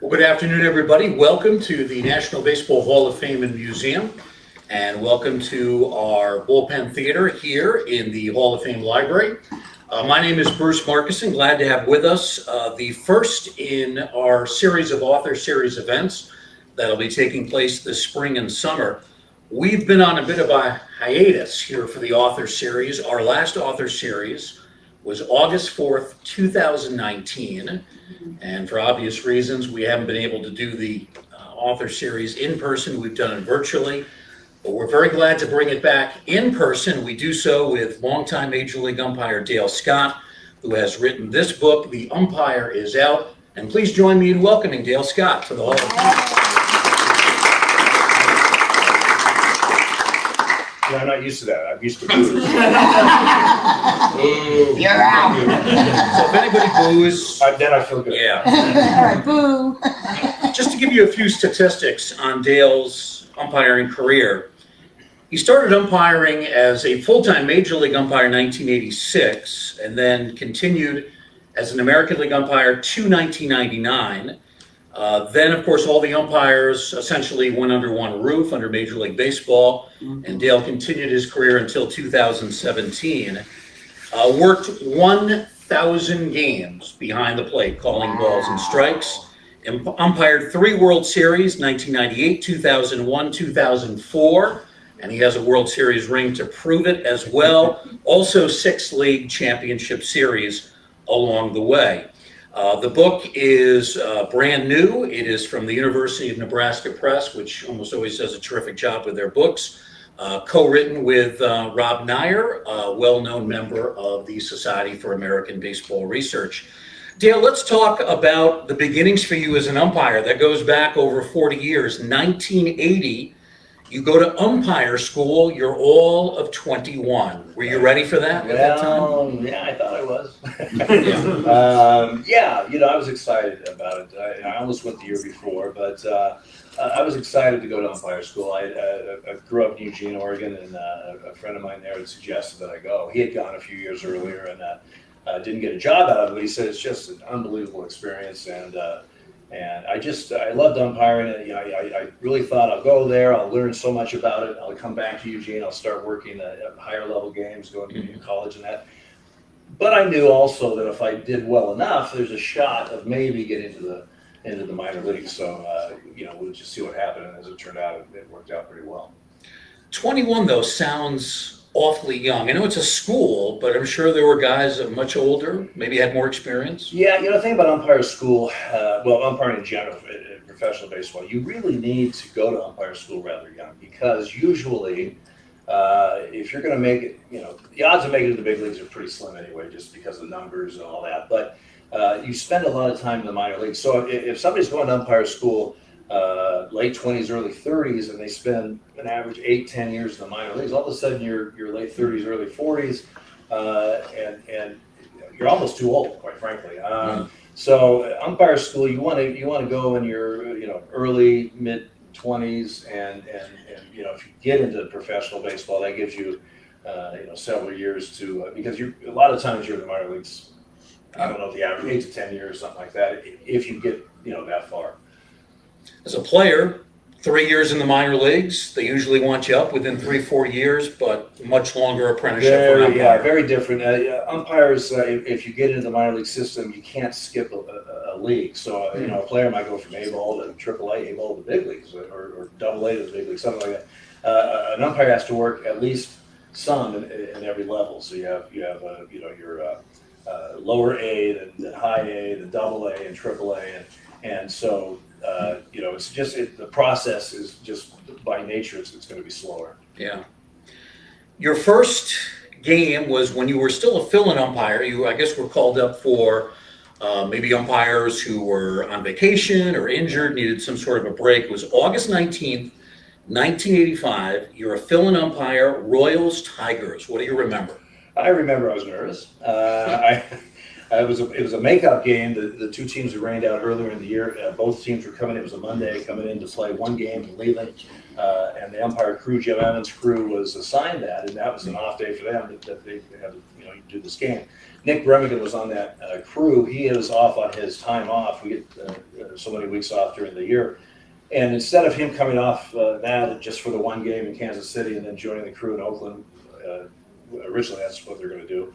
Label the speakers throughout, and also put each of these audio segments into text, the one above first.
Speaker 1: Well, good afternoon, everybody. Welcome to the National Baseball Hall of Fame and Museum, and welcome to our Bullpen Theater here in the Hall of Fame Library. My name is Bruce Markison. Glad to have with us the first in our series of author series events that'll be taking place this spring and summer. We've been on a bit of a hiatus here for the author series. Our last author series was August 4th, 2019. And for obvious reasons, we haven't been able to do the author series in person. We've done it virtually. But we're very glad to bring it back in person. We do so with longtime Major League umpire Dale Scott, who has written this book, The Umpire Is Out. And please join me in welcoming Dale Scott to the Hall of Fame.
Speaker 2: No, I'm not used to that. I'm used to booze.
Speaker 3: You're out.
Speaker 1: So if anybody boos,
Speaker 2: Then I feel good.
Speaker 1: yeah.
Speaker 3: All right, boo.
Speaker 1: Just to give you a few statistics on Dale's umpiring career, he started umpiring as a full-time Major League umpire in 1986 and then continued as an American League umpire to 1999. Then, of course, all the umpires essentially went under one roof under Major League Baseball, and Dale continued his career until 2017. Worked 1,000 games behind the plate, calling balls and strikes. Umpired 3 World Series, 1998, 2001, 2004, and he has a World Series ring to prove it as well. Also 6 League Championship Series along the way. The book is brand new. It is from the University of Nebraska Press, which almost always does a terrific job with their books. Co-written with Rob Nyer, a well-known member of the Society for American Baseball Research. Dale, let's talk about the beginnings for you as an umpire. That goes back over 40 years. 1980, you go to Umpire School. You're all of 21. Were you ready for that at that time?
Speaker 2: Yeah, I thought I was.
Speaker 1: Yeah.
Speaker 2: I was excited about it. I almost went the year before, but I was excited to go to Umpire School. I grew up in Eugene, Oregon, and a friend of mine there had suggested that I go. He had gone a few years earlier and didn't get a job out of it, but he said it's just an unbelievable experience, and I loved umpiring. I really thought I'll go there, I'll learn so much about it, I'll come back to Eugene, I'll start working at higher level games, going to college and that. But I knew also that if I did well enough, there's a shot of maybe getting into the minor leagues. So we'll just see what happened. And as it turned out, it worked out pretty well. 21
Speaker 1: though sounds awfully young. I know it's a school, but I'm sure there were guys that were much older, maybe had more experience.
Speaker 2: Yeah, the thing about Umpire School, umpiring in general, in professional baseball, you really need to go to Umpire School rather young, because usually if you're going to make it, the odds of making it to the big leagues are pretty slim anyway, just because of numbers and all that. But you spend a lot of time in the minor leagues. So if somebody's going to Umpire School late 20s, early 30s, and they spend an average 8-10 years in the minor leagues, all of a sudden you're late 30s, early 40s, and you're almost too old, quite frankly. So Umpire School, you want to go in your early mid 20s, and if you get into professional baseball, that gives you several years to because a lot of times you're in the minor leagues. I don't know, the average 8 to 10 years, something like that, if you get that far.
Speaker 1: As a player, 3 years in the minor leagues, they usually want you up within 3-4 years, but much longer apprenticeship for an umpire.
Speaker 2: Yeah, very different. Umpires, if you get into the minor league system, you can't skip a league. So a player might go from A ball to AAA, A ball to the big leagues, or Double A to the big leagues, something like that. An umpire has to work at least some in every level. So you have your lower A, then high A, then Double A, and AAA, and so. It's just the process is just by nature it's going to be slower.
Speaker 1: Yeah. Your first game was when you were still a fill-in umpire. You, I guess, were called up for maybe umpires who were on vacation or injured, needed some sort of a break. It was August 19th, 1985. You're a fill-in umpire, Royals Tigers. What do you remember?
Speaker 2: I remember I was nervous. It was a makeup game. The two teams were rained out earlier in the year. Both teams were coming. It was a Monday, coming in to play one game and leaving. And the umpire crew, Jim Evans' crew, was assigned that, and that was an off day for them that they had to do this game. Nick Bremigan was on that crew. He was off on his time off. We get so many weeks off during the year. And instead of him coming off that just for the one game in Kansas City and then joining the crew in Oakland, originally that's what they're going to do.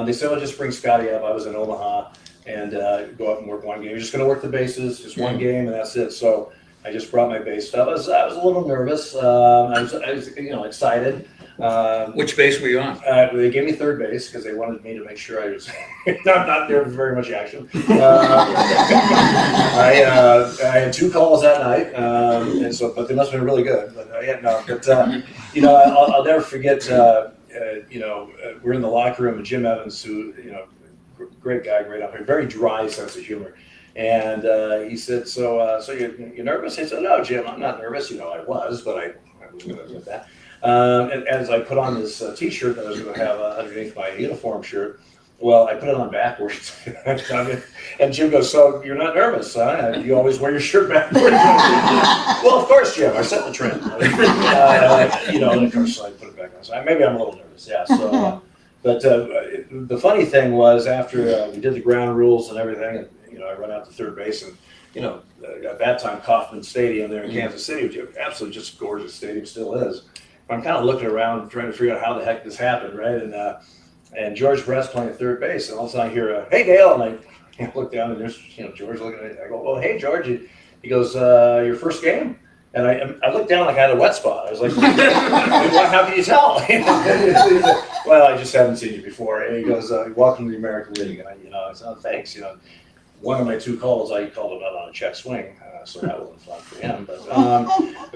Speaker 2: They said, well, just bring Scotty up. I was in Omaha and go up and work one game. You're just going to work the bases, just one game, and that's it. So I just brought my base stuff. I was a little nervous. I was excited.
Speaker 1: Which base were you on?
Speaker 2: They gave me third base because they wanted me to make sure I was not there for very much action. I had 2 calls that night, and so but they must have been really good. But I'll never forget. We're in the locker room, and Jim Evans, who great guy, great umpire, very dry sense of humor. And he said, so you're nervous? I said, no, Jim, I'm not nervous. I was, but I was going to admit that. And as I put on this T-shirt that I was going to have underneath my uniform shirt, well, I put it on backwards. And Jim goes, so you're not nervous, huh? You always wear your shirt backwards? Well, of course, Jim. I set the trend. And of course, I put it back on. So maybe I'm a little nervous, yeah. So, but the funny thing was after we did the ground rules and everything, and I run out to third base, and at that time Kauffman Stadium there in Kansas City, which is absolutely just gorgeous stadium, still is. I'm kind of looking around trying to figure out how the heck this happened, right? And George Brett's playing at third base, and all of a sudden I hear, "Hey Dale," and I look down, and there's George looking at me. I go, "Oh, hey George," he goes, "Your first game?" And I looked down like I had a wet spot. I was like, how can you tell? Well, I just haven't seen you before. And he goes, welcome to the American League. And I said, oh, thanks. One of my 2 calls, I called him out on a check swing. So that wasn't fun for him.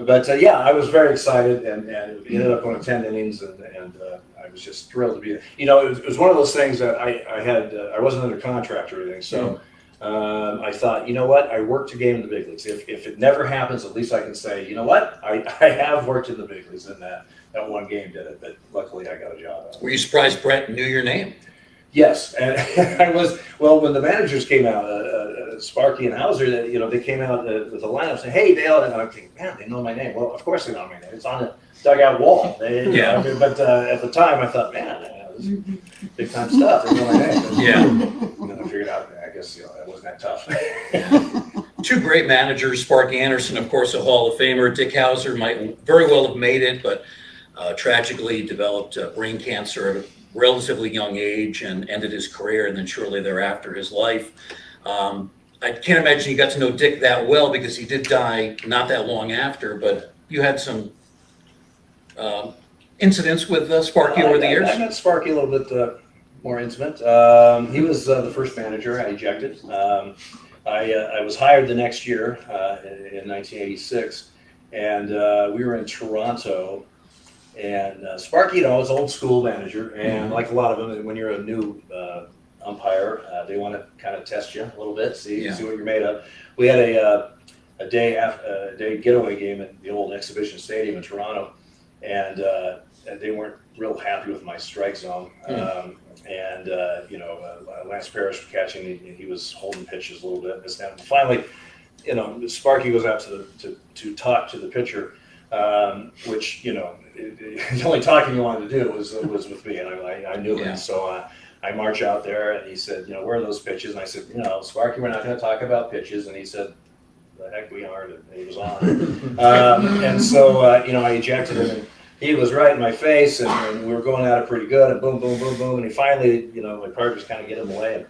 Speaker 2: But yeah, I was very excited, and it ended up going 10 innings, and I was just thrilled to be there. It was one of those things that I wasn't under contract or anything. So I thought, you know what, I worked a game in the big leagues. If it never happens, at least I can say, you know what, I have worked in the big leagues, and that one game did it. But luckily, I got a job out of it.
Speaker 1: Were you surprised Brett knew your name?
Speaker 2: Yes, and I was. Well, when the managers came out, Sparky and Hauser, they came out with the lineup saying, "Hey, Dale," and I'm thinking, man, they know my name. Well, of course they know my name. It's on the dugout wall. But at the time, I thought, man, this is big time stuff. They know my name. And then I figured out, I guess it wasn't that tough.
Speaker 1: 2 great managers, Sparky Anderson, of course, a Hall of Famer. Dick Hauser might very well have made it, but tragically developed brain cancer at a relatively young age and ended his career, and then shortly thereafter his life. I can't imagine you got to know Dick that well because he did die not that long after, but you had some incidents with Sparky over the years?
Speaker 2: I met Sparky a little bit more intimate. He was the first manager I ejected. I was hired the next year in 1986, and we were in Toronto. And Sparky, was old school manager, and like a lot of them, when you're a new umpire, they want to kind of test you a little bit, see what you're made of. We had a day getaway game at the old exhibition stadium in Toronto, and they weren't real happy with my strike zone. Lance Parrish was catching, he was holding pitches a little bit. And finally, Sparky goes out to talk to the pitcher. Which the only talking he wanted to do was with me, and I knew him. So I march out there, and he said, where are those pitches? And I said, Sparky, we're not going to talk about pitches. And he said, the heck we aren't. And he was on. And so I ejected him, and he was right in my face, and we were going at it pretty good, and boom, boom, boom, boom, and he finally, my partners kind of get him away. And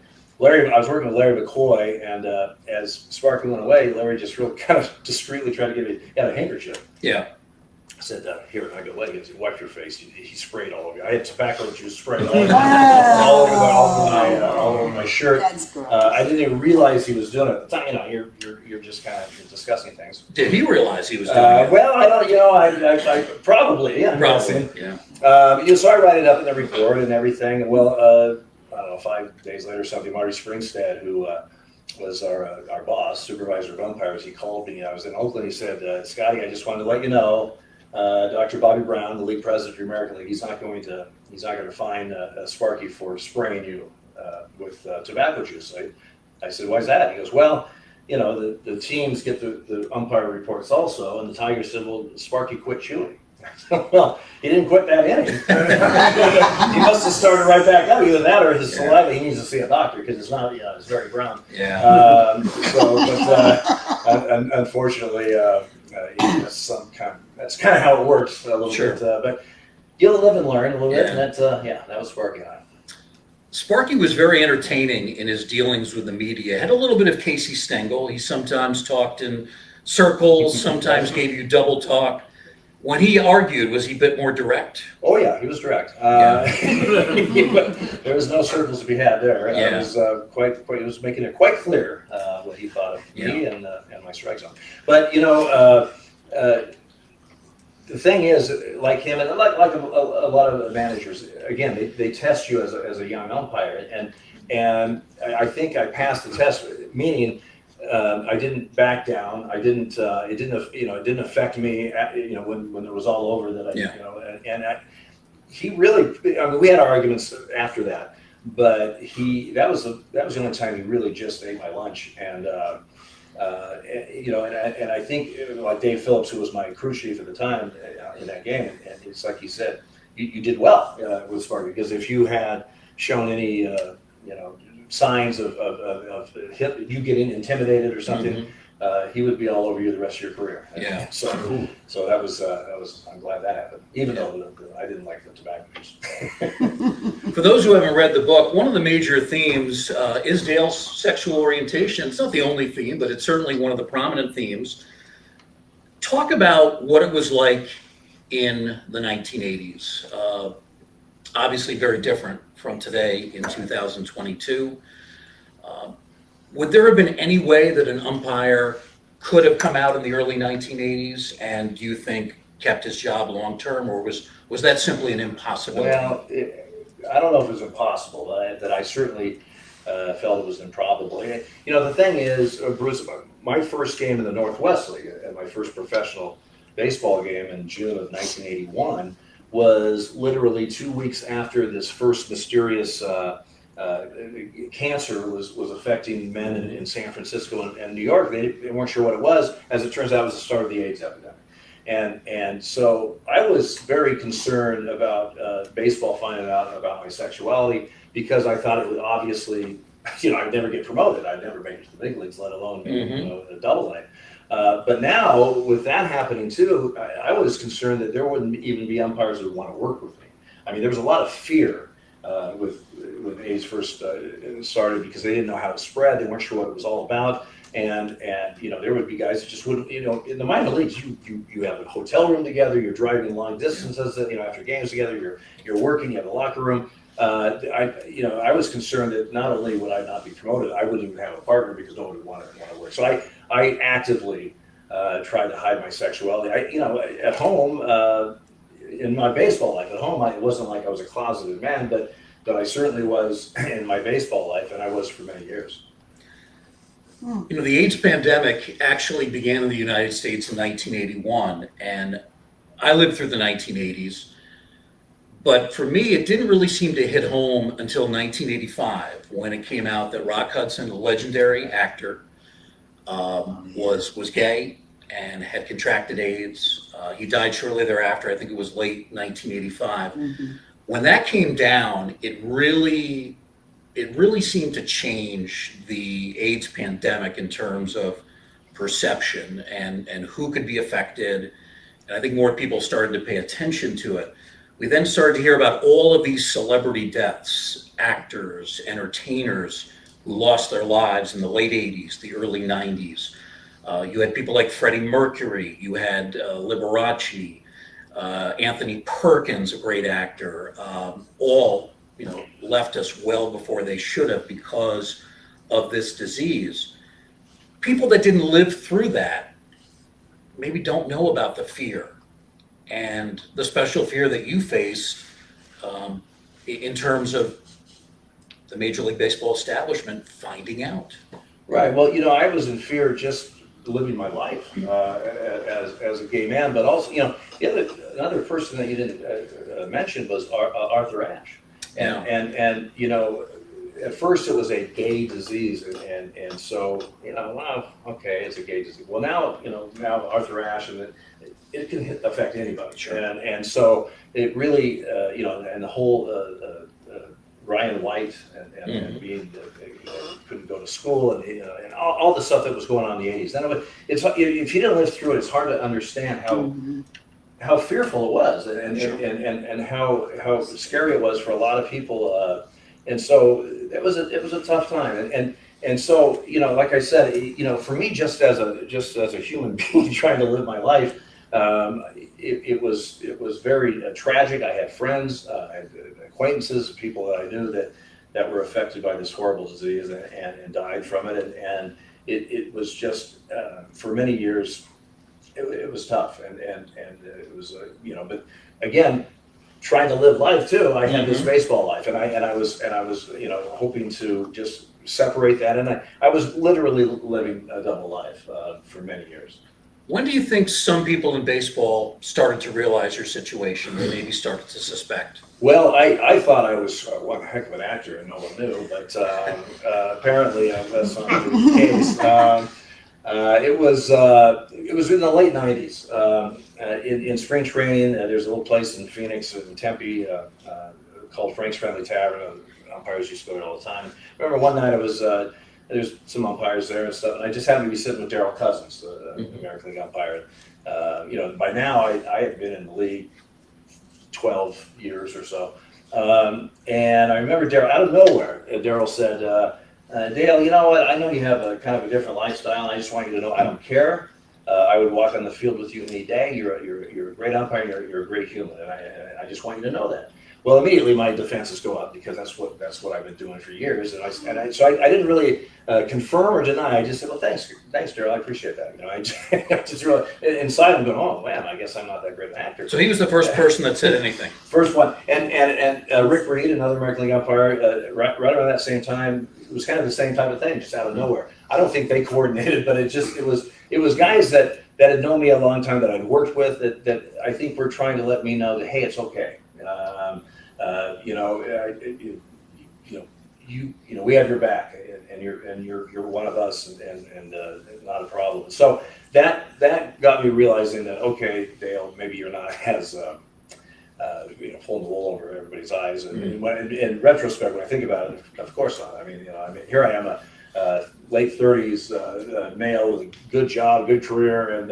Speaker 2: I was working with Larry McCoy, and as Sparky went away, Larry just real kind of discreetly tried to give me, he had a handkerchief.
Speaker 1: Yeah.
Speaker 2: I said, here, and I go, what? He goes, wipe your face. He sprayed all over you. I had tobacco juice sprayed all over my shirt.
Speaker 3: That's gross.
Speaker 2: I didn't even realize he was doing it at the time. You're just kind of discussing things.
Speaker 1: Did he realize he was doing it?
Speaker 2: Well, I don't, I probably, yeah.
Speaker 1: Probably, yeah.
Speaker 2: So I write it up in the report and everything. And well, I don't know, 5 days later, something, Marty Springstead, who was our boss, supervisor of umpires, he called me. I was in Oakland. He said, Scotty, I just wanted to let you know, Dr. Bobby Brown, the league president of the American League, he's not going to fine Sparky for spraying you with tobacco juice. I said, why is that? He goes, well, the teams get the umpire reports also, and the Tigers said, well, Sparky quit chewing. Well, he didn't quit that inning. He must have started right back up. Either that or his saliva. He needs to see a doctor because it's not, it's very brown.
Speaker 1: Yeah.
Speaker 2: Unfortunately, that's that's kind of how it works a little
Speaker 1: Sure.
Speaker 2: bit. But you'll live and learn a little bit,
Speaker 1: Yeah.
Speaker 2: and that was Sparky and I.
Speaker 1: Sparky was very entertaining in his dealings with the media. Had a little bit of Casey Stengel. He sometimes talked in circles, sometimes gave you double talk. When he argued, was he a bit more direct?
Speaker 2: Oh yeah, he was direct. There was no circles to be had there.
Speaker 1: Yeah.
Speaker 2: It was he was making it quite clear what he thought of me and my strike zone. But the thing is, like him and like a lot of managers, again, they test you as a young umpire, and I think I passed the test, meaning I didn't back down. I didn't. It didn't affect me. When it was all over that he really. I mean, we had our arguments after that, but that was the only time he really just ate my lunch, and I think like Dave Phillips, who was my crew chief at the time in that game, and it's like he said, you did well with Sparky, because if you had shown any signs of you getting intimidated or something, he would be all over you the rest of your career.
Speaker 1: Yeah.
Speaker 2: So that was I'm glad that happened, even though I didn't like the tobacco juice.
Speaker 1: For those who haven't read the book, one of the major themes is Dale's sexual orientation. It's not the only theme, but it's certainly one of the prominent themes. Talk about what it was like in the 1980s. Obviously very different from today in 2022. Would there have been any way that an umpire could have come out in the early 1980s and do you think kept his job long term, or was that simply an impossibility?
Speaker 2: Well, I don't know if it was impossible, but I certainly felt it was improbable. The thing is, Bruce, my first game in the Northwest League, my first professional baseball game in June of 1981, was literally 2 weeks after this first mysterious cancer was affecting men in San Francisco and New York. They weren't sure what it was. As it turns out, it was the start of the AIDS epidemic. And so I was very concerned about baseball finding out about my sexuality, because I thought it would obviously, I'd never get promoted. I'd never make it to the big leagues, let alone a double A. But now, with that happening too, I was concerned that there wouldn't even be umpires that would want to work with me. I mean, there was a lot of fear when AIDS first started, because they didn't know how to spread. They weren't sure what it was all about. And there would be guys that just wouldn't, in the minor leagues, you have a hotel room together, you're driving long distances, after games together, you're working, you have a locker room. I was concerned that not only would I not be promoted, I wouldn't even have a partner, because no one would want to work. So I actively tried to hide my sexuality. At home, in my baseball life, at home, it wasn't like I was a closeted man, but I certainly was in my baseball life, and I was for many years.
Speaker 1: The AIDS pandemic actually began in the United States in 1981, and I lived through the 1980s. But for me, it didn't really seem to hit home until 1985, when it came out that Rock Hudson, the legendary actor, was gay and had contracted AIDS. He died shortly thereafter. I think it was late 1985. When that came down, it really seemed to change the AIDS pandemic in terms of perception and who could be affected. And I think more people started to pay attention to it. We then started to hear about all of these celebrity deaths, actors, entertainers who lost their lives in the late 80s, the early 90s. You had people like Freddie Mercury, you had Liberace, Anthony Perkins, a great actor, all left us well before they should have because of this disease. People that didn't live through that maybe don't know about the fear and the special fear that you faced in terms of the Major League Baseball establishment finding out.
Speaker 2: Right. Well, I was in fear just living my life as a gay man, but also, another person that you didn't mention was Arthur Ashe. And at first it was a gay disease, and so, well, okay, it's a gay disease. Well, now, now Arthur Ashe, and it can affect anybody.
Speaker 1: Sure.
Speaker 2: And so it really, and the whole Ryan White and being couldn't go to school, and all the stuff that was going on in the 80s. Then if you didn't live through it, it's hard to understand how fearful it was, and how scary it was for a lot of people. And so it was a tough time. And so, like I said, for me, just as a human being trying to live my life, it was very tragic. I had friends, I had acquaintances, people that I knew that were affected by this horrible disease and died from it. And it was just, for many years, it was tough. And it was, but again, trying to live life too. I had this baseball life, and I was hoping to just separate that. And I was literally living a double life for many years.
Speaker 1: When do you think some people in baseball started to realize your situation and maybe started to suspect?
Speaker 2: Well, I thought I was one heck of an actor and no one knew, but apparently that's not the case. It was in the late 90s. In spring training, there's a little place in Phoenix, in Tempe, called Frank's Friendly Tavern. Umpires used to go there all the time. I remember one night there's some umpires there and stuff, and I just happened to be sitting with Darryl Cousins, the American League umpire. By now I had been in the league 12 years or so. And I remember Darryl, out of nowhere, Darryl said, Dale, you know what? I know you have a kind of a different lifestyle, and I just want you to know I don't care. I would walk on the field with you any day. You're a great umpire, and you're a great human, and I just want you to know that. Well, immediately my defenses go up because that's what I've been doing for years, so I didn't really confirm or deny. I just said, well, thanks, Darryl, I appreciate that. I just really inside I'm going, oh man, I guess I'm not that great an actor.
Speaker 1: So he was the first person that said anything.
Speaker 2: First one, and Rick Reed, another American League umpire, right around that same time, it was kind of the same type of thing, just out of nowhere. I don't think they coordinated, but it was guys that had known me a long time, that I'd worked with, that I think were trying to let me know that, hey, it's okay. We have your back, and you're one of us, and not a problem. So that got me realizing that, okay, Dale, maybe you're not as pulling the wool over everybody's eyes. And in retrospect, when I think about it, of course not. I mean, here I am, a late 30s male with a good job, good career, and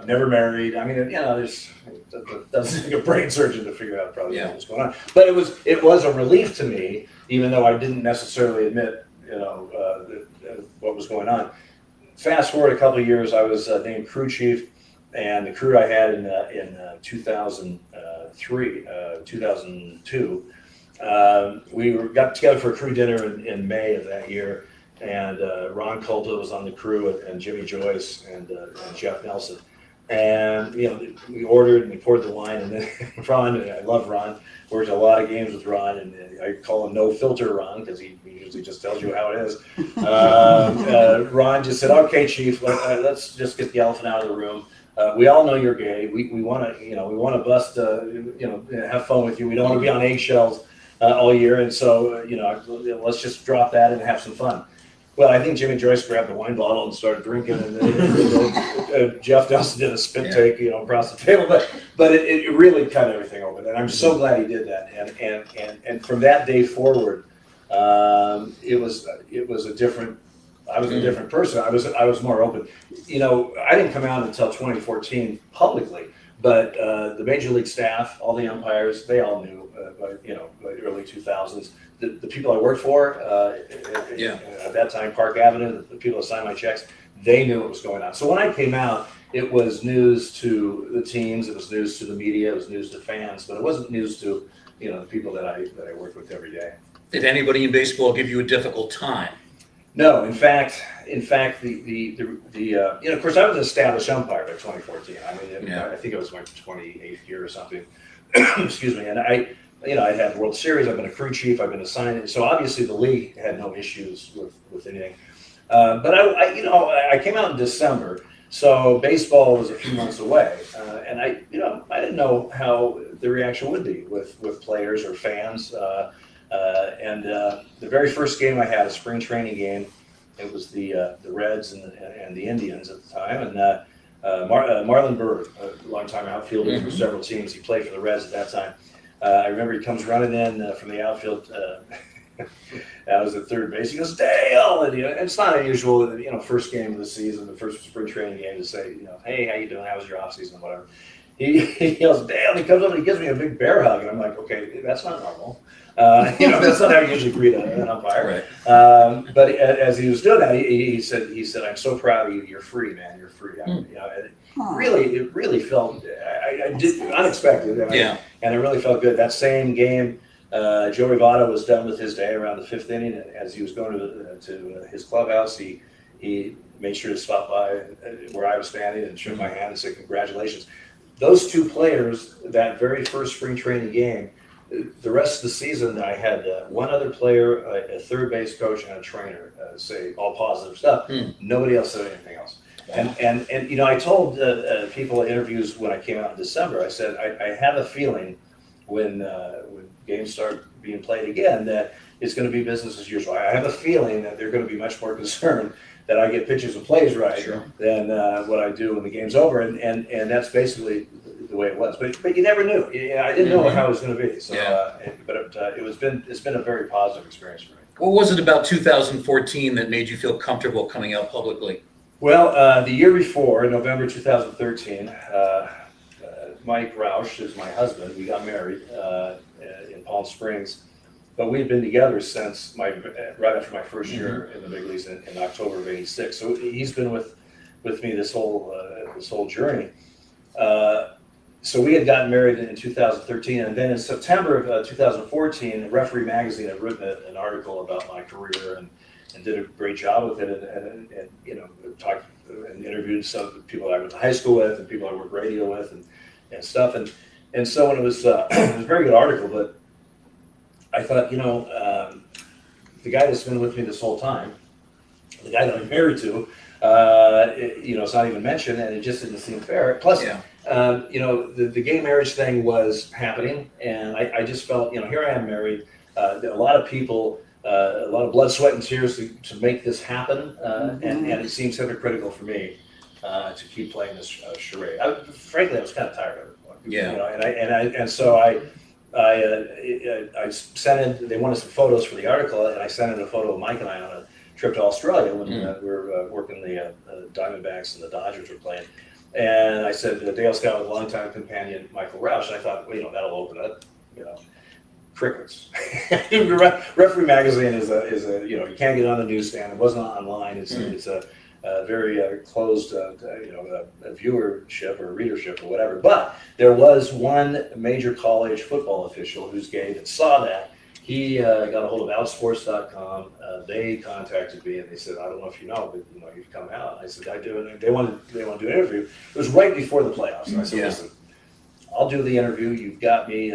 Speaker 2: never married. I mean, it doesn't take a brain surgeon to figure out probably what was going on. But it was a relief to me, even though I didn't necessarily admit, what was going on. Fast forward a couple of years, I was named crew chief, and the crew I had in 2003, 2002, we got together for a crew dinner in May of that year, and Ron Colta was on the crew, and Jimmy Joyce, and Jeff Nelson. And we ordered and we poured the wine, and then Ron, and I love Ron, worked a lot of games with Ron, and I call him No Filter Ron because he usually just tells you how it is. Ron just said, "Okay, Chief, let's just get the elephant out of the room. We all know you're gay. We want to bust, have fun with you. We don't want to be on eggshells all year, and so let's just drop that and have some fun." Well, I think Jimmy Joyce grabbed the wine bottle and started drinking, and Jeff Nelson did a spit take, across the table. But it really cut everything open, and I'm so glad he did that. And from that day forward, it was a different. I was a different person. I was more open. I didn't come out until 2014 publicly, but the major league staff, all the umpires, they all knew by the early 2000s. The people I worked for at that time, Park Avenue, the people that signed my checks, they knew what was going on. So when I came out, it was news to the teams, it was news to the media, it was news to fans, but it wasn't news to the people that I worked with every day. Did
Speaker 1: anybody in baseball give you a difficult time?
Speaker 2: No, in fact, of course, I was an established umpire by 2014. I mean, I think it was my 28th year or something. Excuse me, and I had World Series. I've been a crew chief. I've been assigned. So obviously the league had no issues with anything. But I came out in December, so baseball was a few months away, and I didn't know how the reaction would be with players or fans. The very first game I had, a spring training game, it was the Reds and the Indians at the time, and Marlon Byrd, a longtime outfielder for several teams. He played for the Reds at that time. I remember he comes running in from the outfield. I was at third base. He goes, Dale! And it's not unusual, first game of the season, the first spring training game, to say, hey, how you doing? How was your off season? Whatever. He yells, Dale! He comes up and he gives me a big bear hug, and I'm like, okay, that's not normal. That's not how you usually greet an umpire.
Speaker 1: Right.
Speaker 2: But as he was doing that, he said, I'm so proud of you. You're free, man. You're free. It really felt I did unexpected. And it really felt good. That same game, Joe Rivado was done with his day around the fifth inning, and as he was going to his clubhouse, he made sure to stop by where I was standing and shook my hand and said, congratulations. Those two players, that very first spring training game, the rest of the season, I had one other player, a third base coach, and a trainer say all positive stuff. Nobody else said anything else. And I told people in interviews when I came out in December, I said, I have a feeling when games start being played again that it's going to be business as usual. I have a feeling that they're going to be much more concerned that I get pitches and plays right than what I do when the game's over. And that's basically the way it was. But you never knew. I didn't know how it was going to be. So, it's been a very positive experience for me.
Speaker 1: What was it about 2014 that made you feel comfortable coming out publicly?
Speaker 2: Well, the year before, November 2013, Mike Roush is my husband. We got married in Palm Springs, but we had been together since right after my first year in the big leagues in October of '86. So he's been with me this whole journey. So we had gotten married in 2013, and then in September of 2014, Referee Magazine had written an article about my career and did a great job with it, and talked and interviewed some people I went to high school with and people I worked radio with and stuff. And so when it was it was a very good article, but I thought, the guy that's been with me this whole time, the guy that I'm married to, it's not even mentioned, and it just didn't seem fair. Plus, the gay marriage thing was happening, and I just felt, here I am married, a lot of people, a lot of blood, sweat, and tears to make this happen, and it seems hypocritical for me to keep playing this charade. Frankly, I was kind of tired of it. So I sent in. They wanted some photos for the article, and I sent in a photo of Mike and I on a trip to Australia when we were working the Diamondbacks and the Dodgers were playing. And I said, Dale Scott with longtime companion Michael Roush. And I thought, that'll open up, crickets. Referee Magazine is a you can't get on the newsstand. It wasn't online. It's a very closed viewership or readership or whatever. But there was one major college football official who's gay that saw that. He got a hold of outsports.com. They contacted me and they said, I don't know if you know, but you've come out. I said, I do. And they want to do an interview. It was right before the playoffs. And I said, listen, I'll do the interview. You've got me.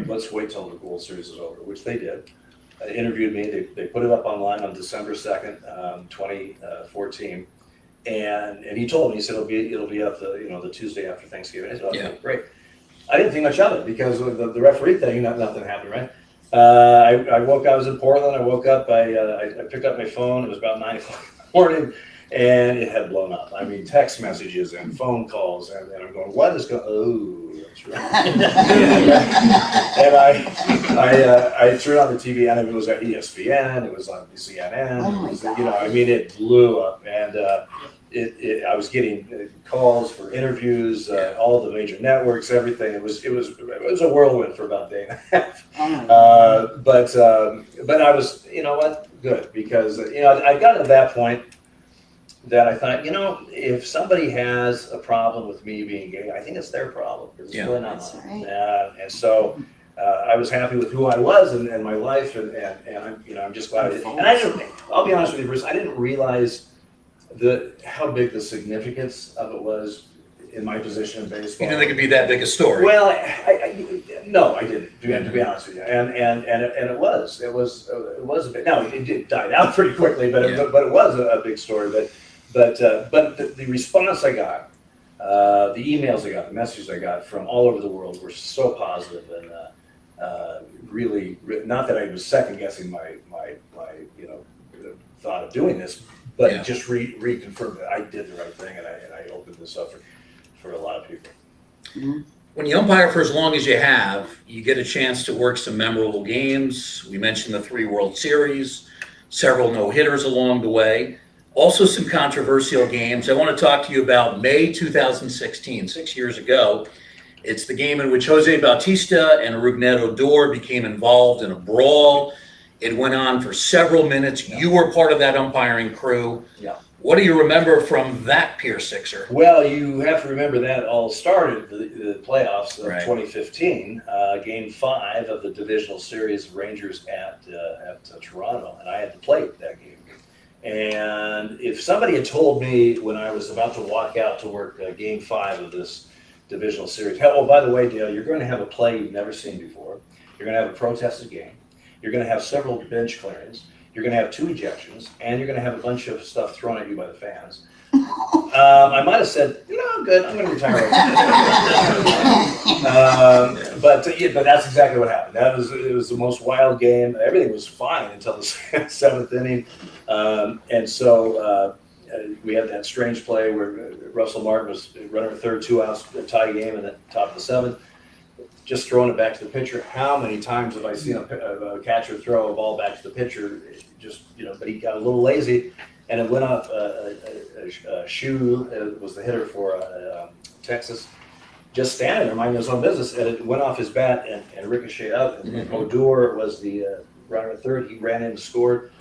Speaker 2: Let's wait till the World Series is over, which they did. Interviewed me. They put it up online on December 2nd, 2014. And he told me, he said, it'll be up the Tuesday after Thanksgiving. I said, okay, great. I didn't think much of it because of the referee thing, nothing happened, right? I was in Portland. I woke up, I picked up my phone. It was about 9 o'clock in the morning, and it had blown up. I mean, text messages and phone calls, and I'm going, what is going? Oh, that's right. And I threw it on the TV, and it was at ESPN. It was on CNN.
Speaker 3: Oh my God.
Speaker 2: It blew up, and I was getting calls for interviews, all the major networks, everything. It was a whirlwind for about a day and a half. But I was, good, because I got to that point that I thought, if somebody has a problem with me being gay, I think it's their problem. It's really not mine. Right. And so I was happy with who I was and my life, and I'm just glad. I'll be honest with you, Bruce, I didn't realize how big the significance of it was in my position in baseball.
Speaker 1: You didn't think it'd be that big a story?
Speaker 2: Well, no, I didn't. To be honest with you, and it was a bit. Now it died out pretty quickly, but it was a big story. But the response I got, the emails I got, the messages I got from all over the world were so positive and really, not that I was second guessing my thought of doing this, but it just reconfirmed that I did the right thing, and I opened this up for a lot of people.
Speaker 1: When you umpire for as long as you have, you get a chance to work some memorable games. We mentioned the 3 World Series, several no-hitters along the way, also some controversial games. I want to talk to you about May 2016, 6 years ago. It's the game in which Jose Bautista and Rougned Odor became involved in a brawl. It went on for several minutes. You were part of that umpiring crew.
Speaker 2: Yeah.
Speaker 1: What do you remember from that Pier Sixer?
Speaker 2: Well, you have to remember that all started the playoffs of
Speaker 1: Right.
Speaker 2: 2015, Game 5 of the divisional series, Rangers at Toronto, and I had to play that game. And if somebody had told me when I was about to walk out to work Game 5 of this divisional series, oh, by the way, Dale, you're going to have a play you've never seen before. You're going to have a protested game. You're going to have several bench clearings. You're going to have 2 ejections, and you're going to have a bunch of stuff thrown at you by the fans. I might have said, I'm good. I'm going to retire. But that's exactly what happened. It was the most wild game. Everything was fine until the 7th inning, and so we had that strange play where Russell Martin was running a third, 2 outs, a tie game, and at the top of the 7th. Just throwing it back to the pitcher. How many times have I seen a catcher throw a ball back to the pitcher? But he got a little lazy, and it went off. Shoe was the hitter for Texas, just standing there minding his own business, and it went off his bat and ricocheted out. And Odor was the runner at third. He ran in and scored.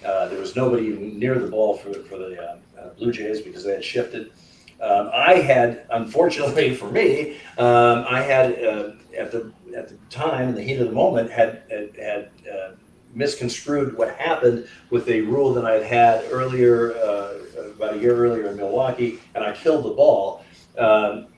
Speaker 2: There was nobody even near the ball for the Blue Jays because they had shifted. I had, unfortunately for me, I had at the time, in the heat of the moment, had misconstrued what happened with a rule that I'd had earlier, about a year earlier in Milwaukee, and I killed the ball,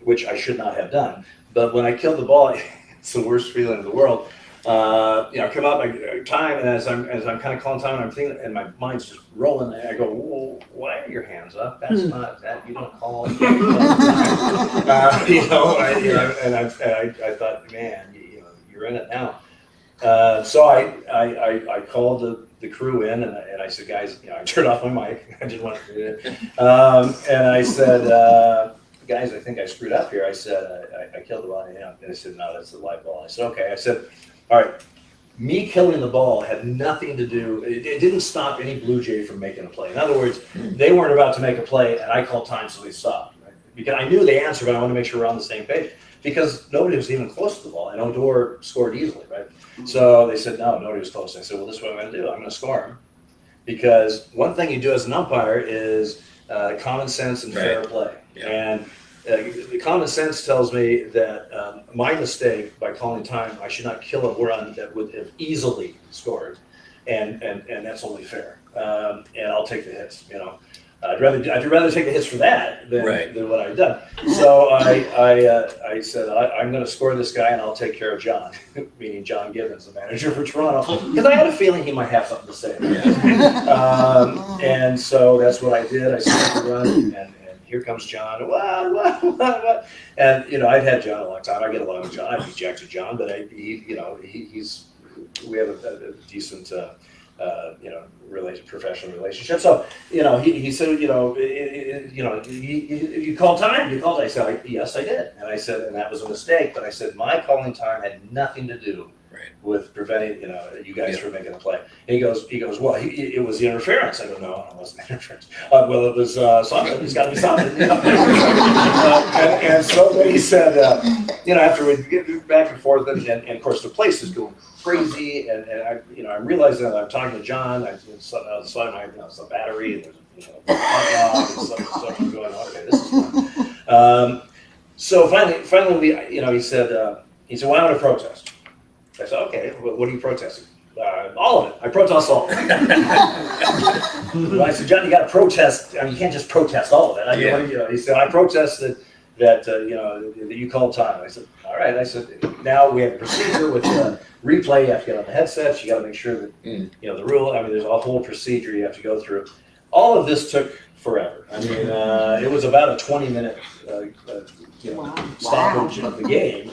Speaker 2: which I should not have done. But when I killed the ball, it's the worst feeling in the world. I come out my time, and as I'm kind of calling time, and I'm thinking, and my mind's just rolling, and I go, "Whoa, why are your hands up? That's not that. You don't call." And I thought, man, you're in it now. So I called the crew in, and I said, guys, I turned off my mic. I didn't want to do it. And I said, guys, I think I screwed up here. I said, I killed the ball. And they said, no, that's the live ball. I said, okay. I said, all right, me killing the ball had nothing to do, it didn't stop any Blue Jay from making a play. In other words, they weren't about to make a play, and I called time, so they stopped. Right? Because I knew the answer, but I wanted to make sure we're on the same page. Because nobody was even close to the ball, and Odor scored easily, right? So they said, no, nobody was close. I said, well, this is what I'm going to do. I'm going to score him. Because one thing you do as an umpire is common sense and fair play. Yeah. And the common sense tells me that my mistake by calling time, I should not kill a run that would have easily scored, and that's only fair. And I'll take the hits. I'd rather take the hits for that than what I've done. So I said I'm going to score this guy, and I'll take care of John, meaning John Gibbons, the manager for Toronto, because I had a feeling he might have something to say. And so that's what I did. I scored the run, and here comes John. What? And I'd had John a long time. I get along with John. I've rejected John, but he's we have a decent professional relationship. So he said, you called time. You called. I said, yes, I did. And I said, and that was a mistake. But I said my calling time had nothing to do with preventing you guys from making a play. And he goes, well, it was the interference. I go, no, it wasn't interference. Well, it was something. It's got to be something. And so then he said, after we get back and forth, and of course the place is going crazy, and I'm realizing that I'm talking to John. I'm something on the side of my, it's a battery, and there's something going on. Okay, this is fun. So finally, we, he said, well, I want to protest. I said, okay, what are you protesting? All of it. I protest all of it. Well, I said, John, you got to protest. You can't just protest all of it. He said, I protest that you called time. I said, all right. I said, now we have a procedure with replay. You have to get on the headsets. You got to make sure that the rule. There's a whole procedure you have to go through. All of this took forever. I mean, it was about a 20-minute stoppage of the game,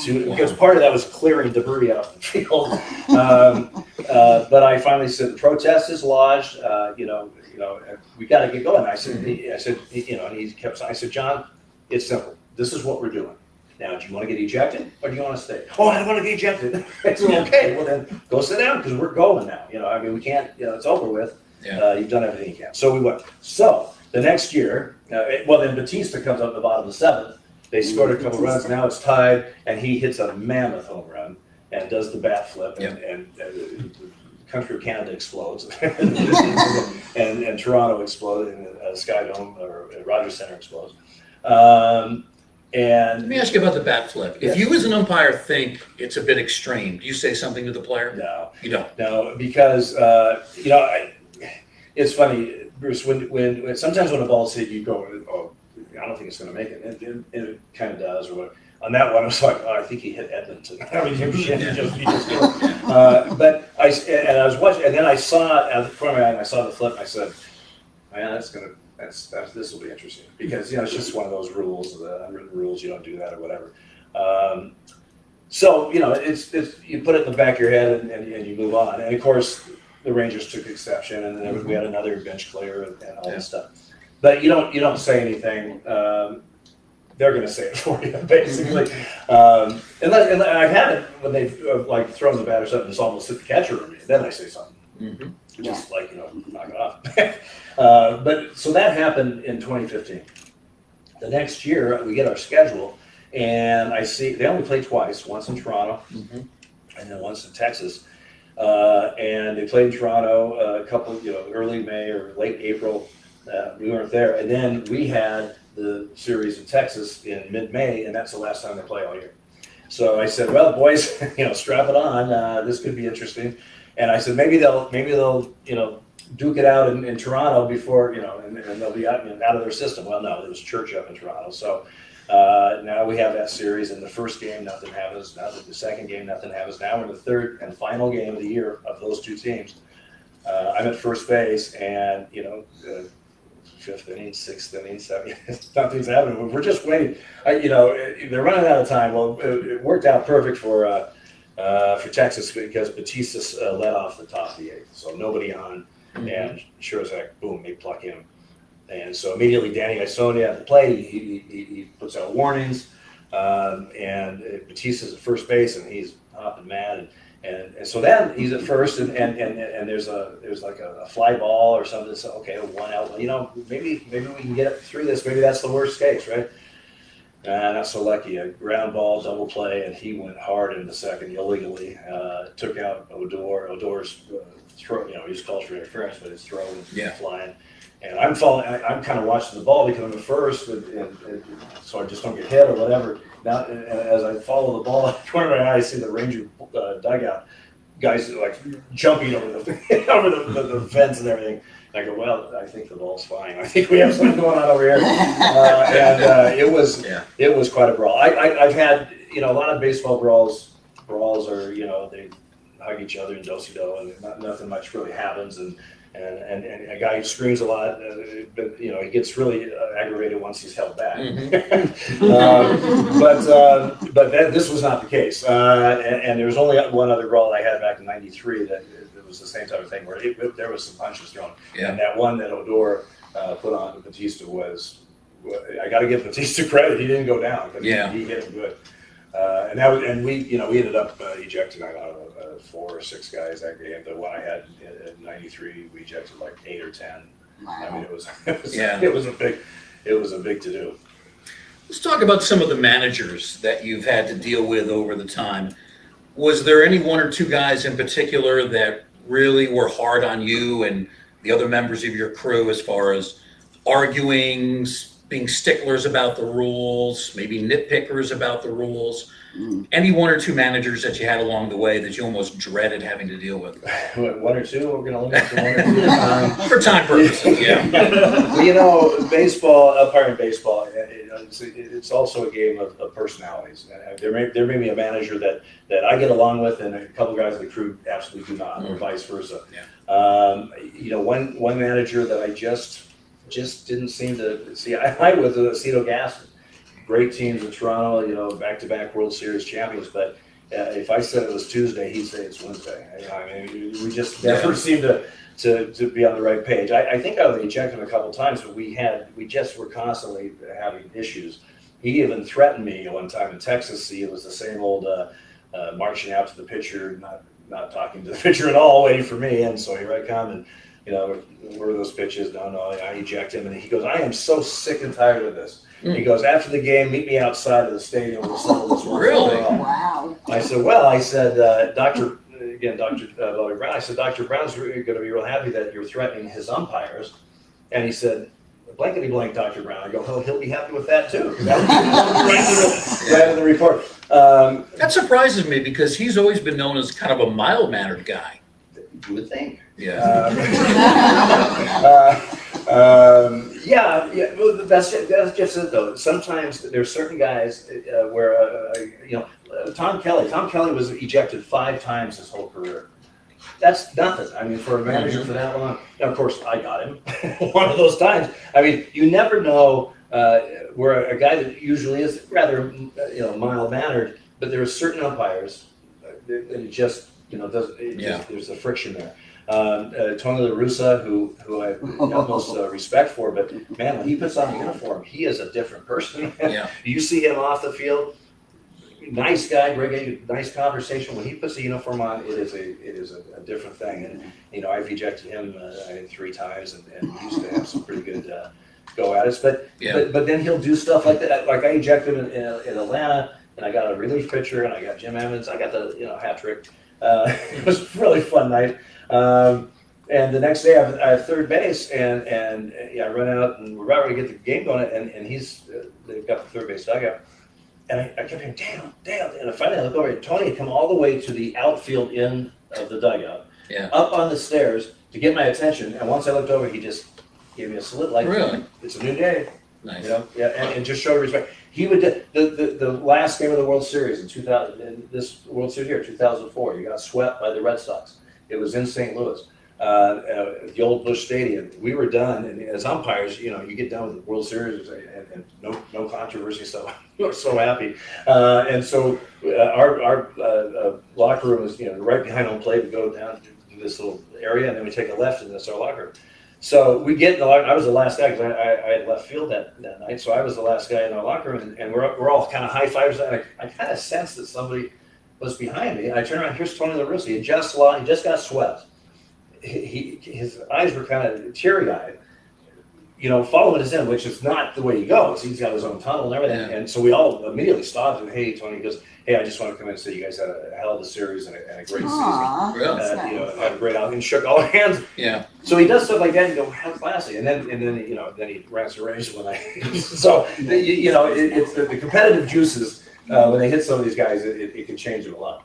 Speaker 2: because part of that was clearing debris off the field. But I finally said, the protest is lodged. We got to get going. I said, and he kept saying, I said, John, it's simple. This is what we're doing. Now, do you want to get ejected or do you want to stay? Oh, I don't want to get ejected. I said, okay, well then go sit down because we're going now. We can't, it's over with.
Speaker 1: Yeah.
Speaker 2: You've done everything you can. So we went. So the next year, then Batista comes up the bottom of the seventh. They scored a couple runs. Now it's tied, and he hits a mammoth home run and does the bat flip, and the country of Canada explodes, and Toronto explodes, and Sky Dome or Rogers Center explodes.
Speaker 1: Let me ask you about the bat flip. If
Speaker 2: Yes.
Speaker 1: you as an umpire think it's a bit extreme, do you say something to the player?
Speaker 2: No,
Speaker 1: You don't?
Speaker 2: no, because it's funny, Bruce. When sometimes when a ball's hit, you go, "Oh, I don't think it's going to make it," and it kind of does. Or what. On that one, I was like, "Oh, I think he hit Edmonton." I mean, he just but I was watching, and then I saw at the corner of my eye, and I saw the flip, and I said, "Man, this will be interesting," because it's just one of those rules, the unwritten rules. You don't do that or whatever. So it's you put it in the back of your head and you move on. And of course, the Rangers took exception, and then we had another bench clear and all this stuff. But you don't say anything. They're going to say it for you, basically. And I've had it when they've thrown the bat or something, it's almost hit the catcher or me. Then I say something.
Speaker 1: Mm-hmm.
Speaker 2: Just knock it off. But so that happened in 2015. The next year, we get our schedule, and I see they only play twice, once in Toronto, and then once in Texas. And they played in Toronto a couple, early May or late April. We weren't there, and then we had the series in Texas in mid-May, and that's the last time they play all year. So I said, "Well, boys, strap it on. This could be interesting." And I said, maybe they'll duke it out in Toronto before, and they'll be out of their system. Well, no, there was church up in Toronto. So now we have that series. In the first game, nothing happens. Now the second game, nothing happens. Now we're in the third and final game of the year of those two teams. I'm at first base, and fifth inning, sixth inning, seventh, nothing's happening. We're just waiting. They're running out of time. Well, it worked out perfect for Texas because Batista led off the top of the eighth, so nobody on, and sure as heck, boom, they pluck him. And so immediately Danny Isonia at the plate, he puts out warnings, and Batista's at first base, and he's hopping mad, and so then he's at first, and there's like a fly ball or something. So okay, one out. Maybe we can get through this. Maybe that's the worst case, right? Not so lucky. A ground ball, double play, and he went hard into second illegally. Took out Odor. Odor's throw. He was called for interference, but his throw was flying. And I'm kind of watching the ball because I'm at first, and so I just don't get hit or whatever. Now, as I follow the ball, out the corner of my eye, I see the Ranger dugout guys jumping over the fence and everything. And I go, well, I think the ball's fine. I think we have something going on over here. And it was quite a brawl. I've had a lot of baseball brawls are they hug each other in do-si-do, and nothing much really happens. And a guy screams a lot, but he gets really aggravated once he's held back. But this was not the case. And there was only one other brawl I had back in '93 that it was the same type of thing where there was some punches thrown. And that one that Odor put on Batista was, I got to give Batista credit. He didn't go down. He hit him good. We ended up ejecting, I don't know, 4 or 6 guys that game. The one I had in '93, we ejected like 8 or 10.
Speaker 3: Wow.
Speaker 2: I mean, it was a big to do.
Speaker 1: Let's talk about some of the managers that you've had to deal with over the time. Was there any one or two guys in particular that really were hard on you and the other members of your crew as far as arguing, being sticklers about the rules, maybe nitpickers about the rules? Any one or two managers that you had along the way that you almost dreaded having to deal with?
Speaker 2: One or two? We're going to limit to 1 or 2?
Speaker 1: For time purposes, yeah.
Speaker 2: Well, baseball, umpiring baseball, it's also a game of personalities. There may be a manager that I get along with, and a couple guys in the crew absolutely do not, or vice versa.
Speaker 1: Yeah.
Speaker 2: One manager that I just just didn't seem to see eye with Aceto Gas. Great teams in Toronto, you know, back-to-back World Series champions. But if I said it was Tuesday, he'd say it's Wednesday. I mean, we just never seemed to be on the right page. I think I was ejected a couple times, but we just were constantly having issues. He even threatened me one time in Texas. See, it was the same old marching out to the pitcher, not talking to the pitcher at all, waiting for me. And so here I come, and you know, where are those pitches? No, I eject him, and he goes, "I am so sick and tired of this." He goes, "After the game, meet me outside of the stadium. We'll settle this one."
Speaker 1: Really?
Speaker 3: Wow.
Speaker 2: I said, Dr. Bobby Brown, I said, Dr. Brown's going to be real happy that you're threatening his umpires. And he said, blankety blank, Dr. Brown. I go, oh, he'll be happy with that too. Right in the report.
Speaker 1: That surprises me because he's always been known as kind of a mild-mannered guy.
Speaker 2: You would think.
Speaker 1: Yeah.
Speaker 2: Yeah. Well, that's just it, though. Sometimes there's certain guys where, you know, Tom Kelly was ejected 5 times his whole career. That's nothing. I mean, for a manager for that long. Now, of course, I got him one of those times. I mean, you never know where a guy that usually is rather, you know, mild-mannered, but there are certain umpires that it just, you know, there's a friction there. Tony La Russa, who I have utmost respect for, but man, when he puts on a uniform, he is a different person.
Speaker 1: Yeah.
Speaker 2: You see him off the field, nice guy, great, nice conversation. When he puts the uniform on, it is a different thing. And you know, I've ejected him I think 3 times, and he used to have some pretty good go at us. But then he'll do stuff like that. Like I ejected him in Atlanta, and I got a relief pitcher, and I got Jim Evans. I got the hat trick. It was a really fun night. And the next day I have third base, and I run out, and we're about to get the game going, and they've got the third base dugout. And I kept hearing, damn. And finally I look over, and Tony had come all the way to the outfield end of the dugout, up on the stairs to get my attention. And once I looked over, he just gave me a salute, like,
Speaker 1: really?
Speaker 2: It's a new day.
Speaker 1: Nice.
Speaker 2: You know? Yeah, and just showed respect. He would the last game of the World Series in 2000, in this World Series year, 2004. You got swept by the Red Sox. It was in St. Louis, the old Busch Stadium. We were done, and as umpires, you know, you get done with the World Series, and no controversy. So we were so happy, and so our locker room was, you know, right behind home plate. We go down to this little area, and then we take a left, and that's our locker room. So we get in the locker. I was the last guy because I had left field that night, so I was the last guy in our locker room, and we're all kind of high fivers. And I kind of sensed that somebody was behind me. I turn around. Here's Tony La Russa. He just got swept. His eyes were kind of teary-eyed. You know, following us in, which is not the way he goes. He's got his own tunnel and everything. Yeah. And so we all immediately stopped and, hey, Tony. He goes, hey, I just want to come in and say you guys had a hell of a series and a great season.
Speaker 1: Really?
Speaker 3: Nice.
Speaker 2: You know, had a great outing, shook all our hands.
Speaker 1: Yeah.
Speaker 2: So he does stuff like that and you go, how classy. And then you know, then he rants a rage when I. So you know, it's the competitive juices. When they hit some of these guys, it can change them a lot.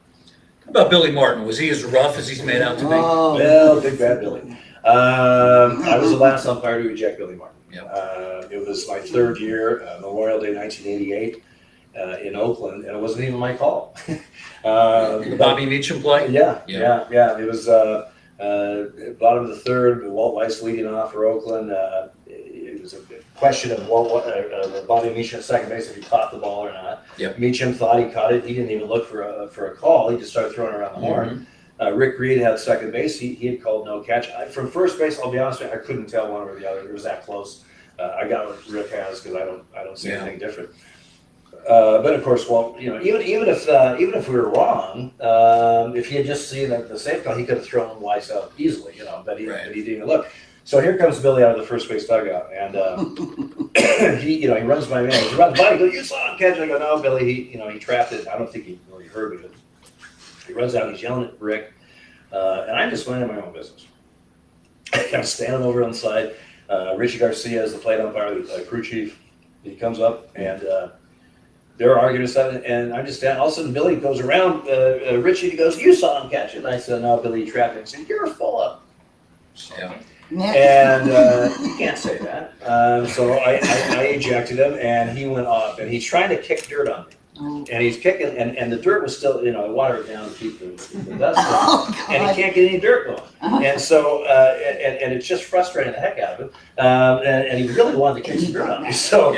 Speaker 1: How about Billy Martin? Was he as rough as he's made out to be?
Speaker 3: Oh.
Speaker 2: Well, big bad Billy. I was the last umpire to eject Billy Martin.
Speaker 1: Yep.
Speaker 2: It was my 3rd year, Memorial Day 1988, in Oakland, and it wasn't even my call.
Speaker 1: The Bobby Meacham play?
Speaker 2: Yeah. It was bottom of the 3rd, Walt Weiss leading off for Oakland. It was a question of Bobby Meacham at second base if he caught the ball or not.
Speaker 1: Yep.
Speaker 2: Meacham thought he caught it. He didn't even look for a call. He just started throwing around the horn. Rick Reed had second base. He had called no catch. From first base, I'll be honest with you, I couldn't tell one or the other. It was that close. I got what Rick has because I don't see anything different. But of course, well, you know, even if we were wrong, if he had just seen the safe call, he could have thrown Weiss out easily, you know. But he didn't even look. So here comes Billy out of the first base dugout, and he runs by me. He runs by. He goes, "You saw him catch it." I go, "No, Billy. He trapped it. I don't think he really heard me." But he runs out. He's yelling at Rick, and I'm just minding my own business. I'm standing over on the side. Richie Garcia is the plate umpire, the crew chief. He comes up, and they're arguing stuff, and I'm just standing. All of a sudden, Billy goes around Richie. He goes, "You saw him catch it." And I said, "No, Billy, he trapped it." He said, "You're full of."
Speaker 1: Yeah.
Speaker 2: And you can't say that. So I ejected him, and he went off, and he's trying to kick dirt on me. and he's kicking, and the dirt was still, I watered it down to keep the dust down,
Speaker 3: Oh,
Speaker 2: and he
Speaker 3: God.
Speaker 2: can't get any dirt going. And so, and it's just frustrating the heck out of him. And he really wanted to kick some dirt on me. So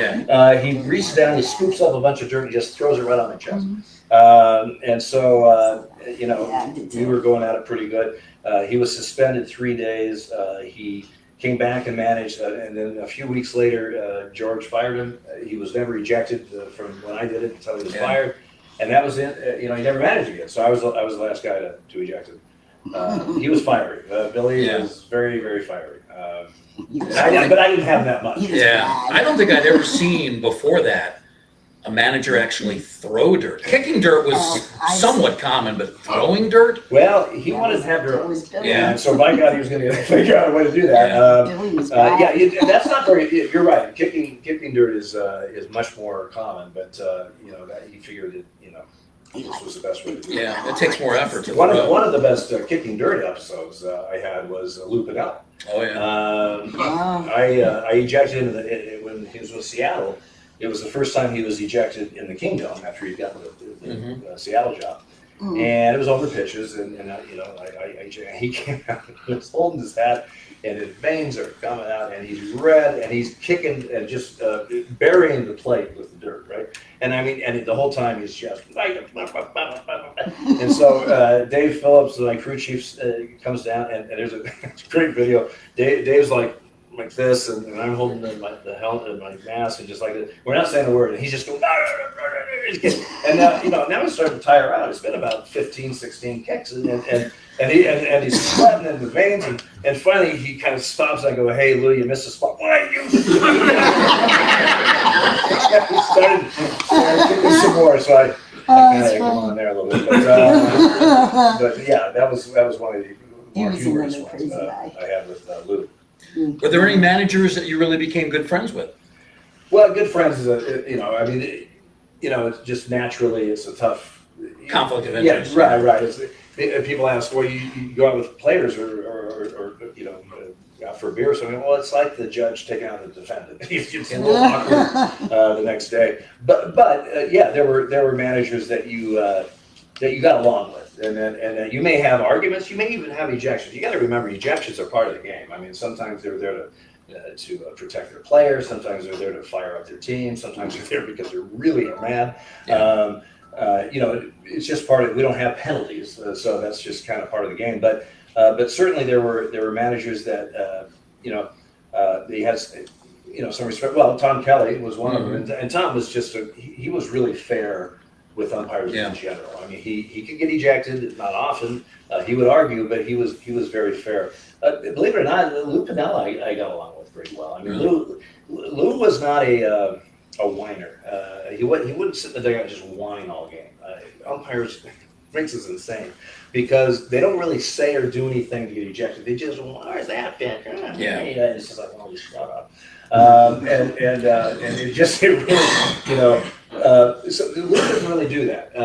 Speaker 2: he reaches down, he scoops up a bunch of dirt, and he just throws it right on my chest. And so, we were going at it pretty good. He was suspended 3 days. He came back and managed, and then a few weeks later, George fired him. He was never ejected from when I did it until he was fired, and that was it. He never managed again. So I was the last guy to eject him. He was fiery. Billy was very, very fiery. But I didn't have that much.
Speaker 1: Yeah, I don't think I'd ever seen before that a manager actually throw dirt. Kicking dirt was somewhat common, but throwing dirt?
Speaker 2: Well, he wanted to have dirt.
Speaker 1: Yeah.
Speaker 2: And so by God, he was going to figure out a way to do that.
Speaker 3: Billy was bad.
Speaker 2: That's not very. You're right. Kicking dirt is much more common, but that he figured it. This was the best way to do it.
Speaker 1: Yeah, it takes more effort to
Speaker 2: One
Speaker 1: throw.
Speaker 2: of the best kicking dirt episodes I had was Lou Piniella.
Speaker 1: Oh yeah.
Speaker 2: I ejected him when he was with Seattle. It was the first time he was ejected in the Kingdom after he got the Seattle job, and it was over pitches, and he came out and he was holding his hat, and his veins are coming out, and he's red, and he's kicking and just burying the plate with the dirt, right? And and the whole time he's just and so Dave Phillips, my crew chief, comes down, and there's a great video. Dave's like this, and I'm holding the helmet and my mask, and just like this. We're not saying a word, and he's just going, and now he's starting to tire out. It's been about 15, 16 kicks, and he's sweating in the veins, and finally he kind of stops. I go, "Hey, Lou, you missed a spot." Why you? He started kicking some more, so I kind of come on there a little bit, but yeah, that was one of the more humorous ones I had with Lou.
Speaker 1: Were there any managers that you really became good friends with?
Speaker 2: Well, good friends is it's just naturally it's a tough
Speaker 1: Conflict of interest.
Speaker 2: Yeah, right. People ask, well, you go out with players or out for a beer or something. Well, it's like the judge taking out the defendant. It's a little awkward the next day. But there were managers that you got along with, and you may have arguments. You may even have ejections. You got to remember, ejections are part of the game. I mean, sometimes they're there to protect their players. Sometimes they're there to fire up their team. Sometimes they're there because they're really mad. Yeah. It's just part of. We don't have penalties, so that's just kind of part of the game. But certainly there were managers that they had some respect. Well, Tom Kelly was one of them, and Tom was just he was really fair with umpires in general. I mean, he could get ejected, not often. He would argue, but he was very fair. Believe it or not, Lou Piniella I got along with pretty well. I mean, Lou was not a whiner. He wouldn't sit in the dugout and just whine all game. Umpires makes us insane because they don't really say or do anything to get ejected. They just, where's that been? It's just like, well, shut up. And it really, so Lou didn't really do that.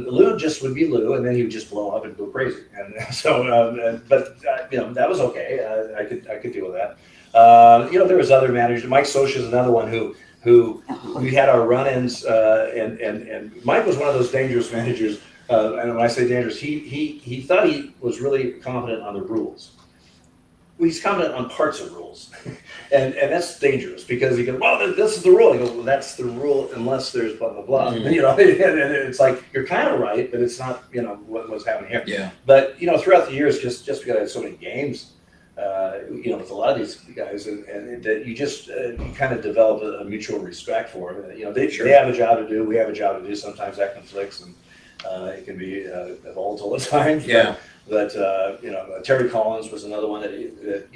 Speaker 2: Lou just would be Lou, and then he would just blow up and go crazy. And so, that was okay. I could deal with that. There was other managers. Mike Socha is another one who we had our run-ins, and Mike was one of those dangerous managers. And when I say dangerous, he thought he was really competent on the rules. Well, he's competent on parts of rules, and that's dangerous because he goes, well, this is the rule. I go, well, that's the rule unless there's blah blah blah. And it's like you're kind of right, but it's not what's happening here.
Speaker 1: Yeah.
Speaker 2: But throughout the years, just because I had so many games, with a lot of these guys, and that you just you kind of develop a mutual respect for them. They have a job to do. We have a job to do. Sometimes that conflicts, and it can be volatile at times.
Speaker 1: Yeah.
Speaker 2: But Terry Collins was another one that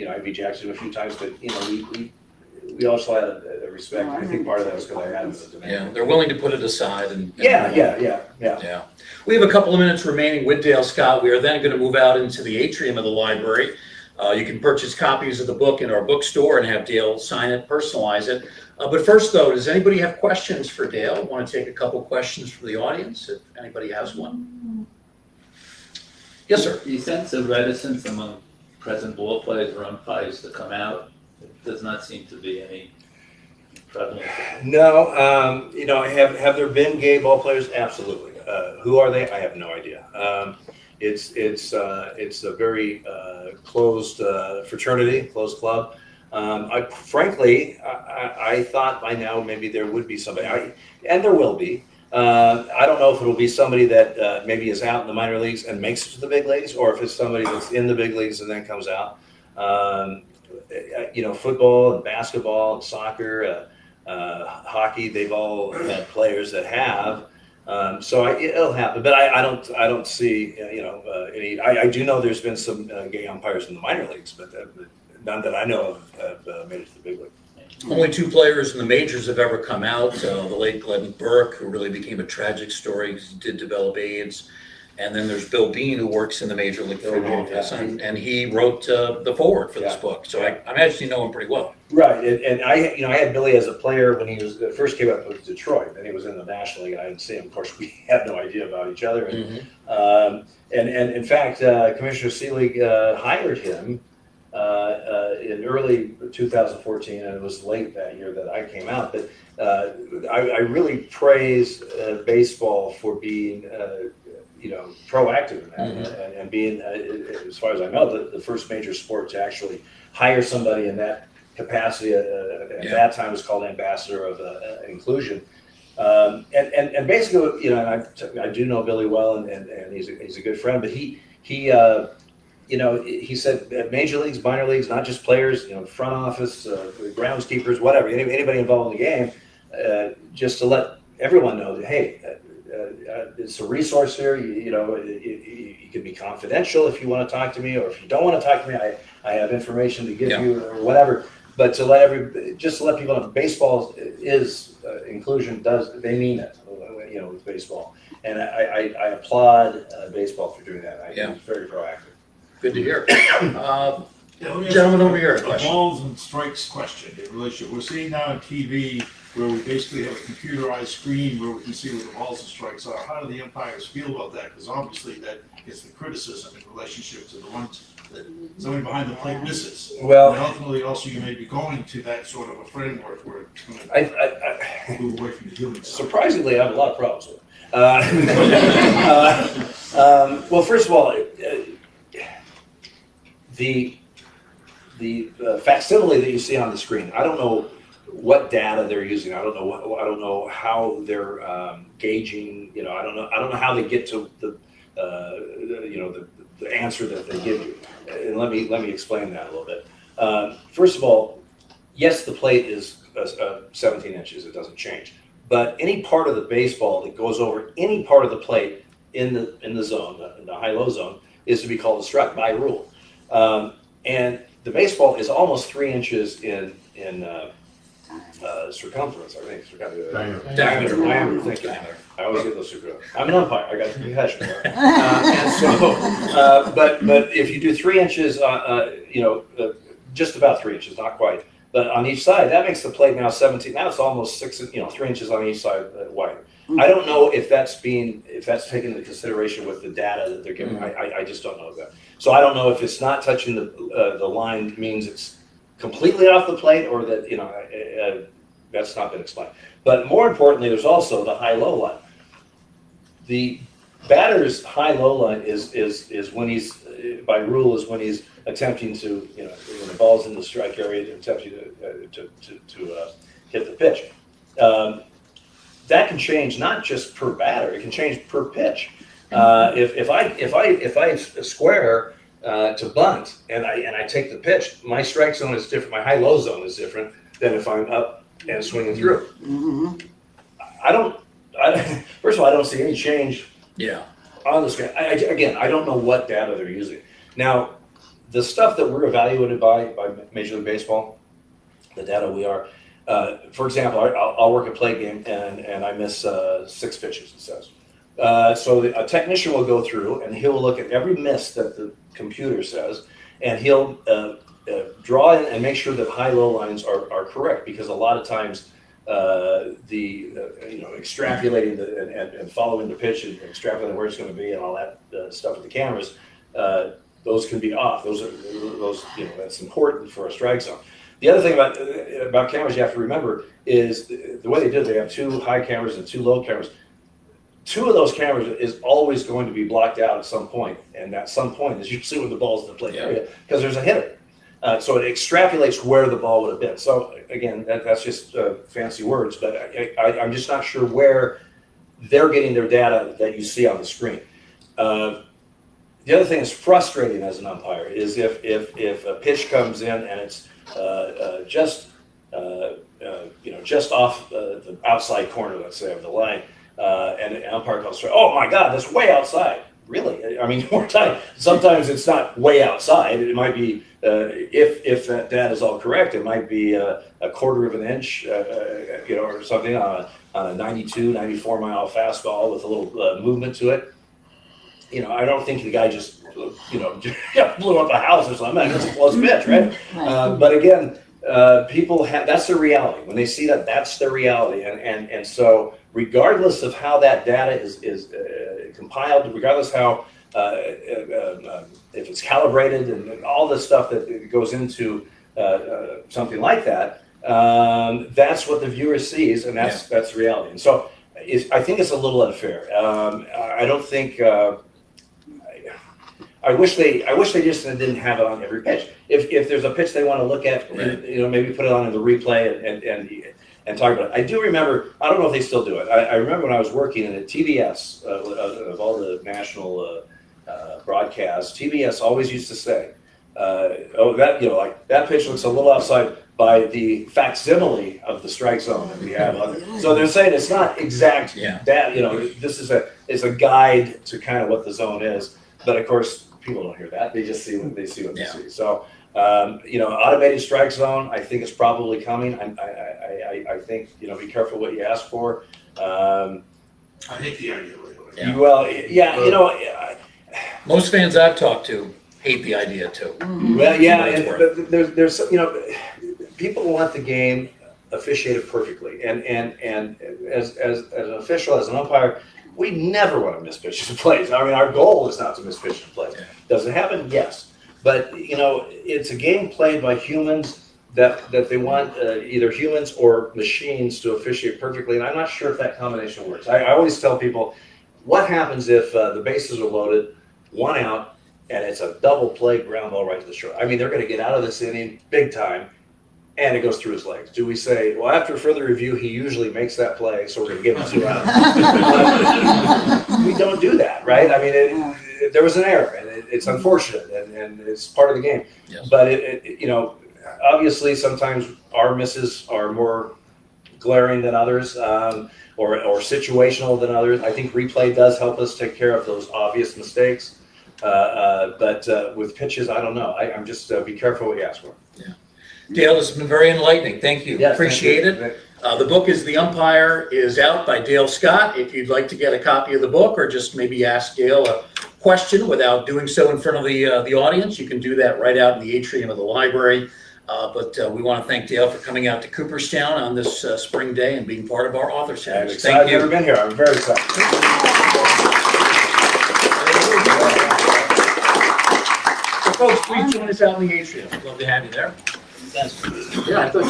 Speaker 2: I've ejected a few times. But we also had a respect. I think part of that was because I had a demand.
Speaker 1: Yeah, they're willing to put it aside and
Speaker 2: Yeah.
Speaker 1: We have a couple of minutes remaining with Dale Scott. We are then going to move out into the atrium of the library. You can purchase copies of the book in our bookstore and have Dale sign it, personalize it. But first, though, does anybody have questions for Dale? Want to take a couple questions from the audience, if anybody has one? Yes, sir.
Speaker 4: You sense a reticence among present ball players or umpires to come out. It does not seem to be any prevalence.
Speaker 2: No, have there been gay ball players? Absolutely. Who are they? I have no idea. It's a very closed fraternity, closed club. Frankly, I thought by now maybe there would be somebody, and there will be. I don't know if it'll be somebody that maybe is out in the minor leagues and makes it to the big leagues, or if it's somebody that's in the big leagues and then comes out. Football and basketball and soccer, hockey, they've all had players that have. So it'll happen, but I don't see any. I do know there's been some gay umpires in the minor leagues, but none that I know of have made it to the big league.
Speaker 1: Only 2 players in the majors have ever come out. The late Glenn Burke, who really became a tragic story because he did develop AIDS. And then there's Bill Bean, who works in the Major League Football office, and he wrote the foreword for this book. So I imagine you know him pretty well.
Speaker 2: Right, and I had Billy as a player when he first came up with Detroit. Then he was in the National League, and I didn't see him. Of course, we had no idea about each other. And in fact, Commissioner Seelig hired him in early 2014, and it was late that year that I came out. But I really praise baseball for being proactive in that, and being, as far as I know, the first major sport to actually hire somebody in that capacity. At that time, it was called ambassador of inclusion. And basically, I do know Billy well, and he's a good friend. But he said major leagues, minor leagues, not just players, front office, groundskeepers, whatever, anybody involved in the game, just to let everyone know that, hey, it's a resource here. You can be confidential if you want to talk to me, or if you don't want to talk to me, I have information to give you, or whatever. But to let people know, baseball is inclusion. They mean it, with baseball, and I applaud baseball for doing that. It's very proactive.
Speaker 1: Good to hear. Gentleman over here, a
Speaker 5: The
Speaker 1: question.
Speaker 5: balls and strikes question in relationship. We're seeing now on TV where we basically have a computerized screen where we can see what the balls and strikes are. How do the umpires feel about that? Because obviously that gets the criticism in relationship to the ones that somebody behind the plate misses.
Speaker 2: Well,
Speaker 5: and ultimately, also you may be going to that sort of a framework where it's going to move away from the human side.
Speaker 2: Surprisingly, I have a lot of problems with it. Well, first of all, the facsimile that you see on the screen, I don't know what data they're using. I don't know how they're gauging. I don't know how they get to the answer that they give you. And let me explain that a little bit. First of all, yes, the plate is 17 inches. It doesn't change. But any part of the baseball that goes over any part of the plate in the zone, in the high-low zone, is to be called a strike by rule. And the baseball is almost 3 inches in circumference, I think. Diameter. Thank you. I always get those circumference. I'm an umpire. I got to be passionate. And so, but if you do 3 inches, just about 3 inches, not quite, but on each side, that makes the plate now 17. Now it's almost 3 inches on each side wide. I don't know if that's taken into consideration with the data that they're giving. I just don't know that. So I don't know if it's not touching the line means it's completely off the plate, or that that's not been explained. But more importantly, there's also the high-low line. The batter's high-low line is when he's by rule is when he's attempting to when the ball's in the strike area, attempting to hit the pitch. That can change not just per batter; it can change per pitch. If I square to bunt and I take the pitch, my strike zone is different. My high-low zone is different than if I'm up and swinging through. First of all, I don't see any change. On the screen. Again, I don't know what data they're using. Now, the stuff that we're evaluated by Major League Baseball, the data we are. For example, I'll work a play game and I miss 6 pitches, it says. So a technician will go through and he'll look at every miss that the computer says, and he'll draw in and make sure that high-low lines are correct, because a lot of times extrapolating and following the pitch and extrapolating where it's going to be and all that stuff with the cameras, those can be off. That's important for a strike zone. The other thing about cameras you have to remember is the way they do it, they have 2 high cameras and 2 low cameras. 2 of those cameras is always going to be blocked out at some point, and that some point is usually when the ball's in the play area, because there's a hitter. So it extrapolates where the ball would have been. So again, that's just fancy words, but I'm just not sure where they're getting their data that you see on the screen. The other thing that's frustrating as an umpire is if a pitch comes in and it's just off the outside corner, let's say, of the line, and the umpire comes through, oh my God, that's way outside. Really? I mean, more time. Sometimes it's not way outside. It might be, if that data is all correct, it might be a quarter of an inch, or something on a 92, 94 mile fastball with a little movement to it. I don't think the guy just, blew up a house or something. That's a close pitch, right? But again, people have, that's their reality. When they see that, that's their reality. And so regardless of how that data is compiled, regardless how, if it's calibrated and all the stuff that goes into something like that, that's what the viewer sees, and that's reality. And so I think it's a little unfair. I don't think, I wish they just didn't have it on every pitch. If there's a pitch they want to look at, maybe put it on in the replay and talk about it. I do remember, I don't know if they still do it. I remember when I was working in a TBS, of all the national broadcasts, TBS always used to say, that pitch looks a little outside by the facsimile of the strike zone that we have. So they're saying it's not exact. This is a guide to kind of what the zone is. But of course, people don't hear that. They just see what they see. So, automated strike zone, I think it's probably coming. I think, be careful what you ask for.
Speaker 5: I hate the idea.
Speaker 1: Most fans I've talked to hate the idea too.
Speaker 2: Well, and there's people want the game officiated perfectly, and as an official, as an umpire, we never want to miss pitches and plays. I mean, our goal is not to miss pitches and plays. Does it happen? Yes. But, it's a game played by humans that they want either humans or machines to officiate perfectly. And I'm not sure if that combination works. I always tell people, what happens if the bases are loaded, 1 out, and it's a double play ground ball right to the short? I mean, they're going to get out of this inning big time, and it goes through his legs. Do we say, well, after further review, he usually makes that play, so we're going to give him 2 outs? We don't do that, right? I mean, there was an error, and it's unfortunate, and it's part of the game.
Speaker 1: Yes.
Speaker 2: But obviously, sometimes our misses are more glaring than others, or situational than others. I think replay does help us take care of those obvious mistakes. But with pitches, I don't know. I'm just be careful what you ask for.
Speaker 1: Dale, this has been very enlightening. Thank you.
Speaker 2: Yes,
Speaker 1: Appreciate
Speaker 2: thank you.
Speaker 1: it. The book is The Umpire Is Out by Dale Scott. If you'd like to get a copy of the book or just maybe ask Dale a question without doing so in front of the audience, you can do that right out in the atrium of the library. But we want to thank Dale for coming out to Cooperstown on this spring day and being part of our Authors
Speaker 2: I'm
Speaker 1: House.
Speaker 2: excited. I've never been here. I'm very excited.
Speaker 1: So folks, please join us out in the atrium. Love to have you there.
Speaker 2: Yeah, I thought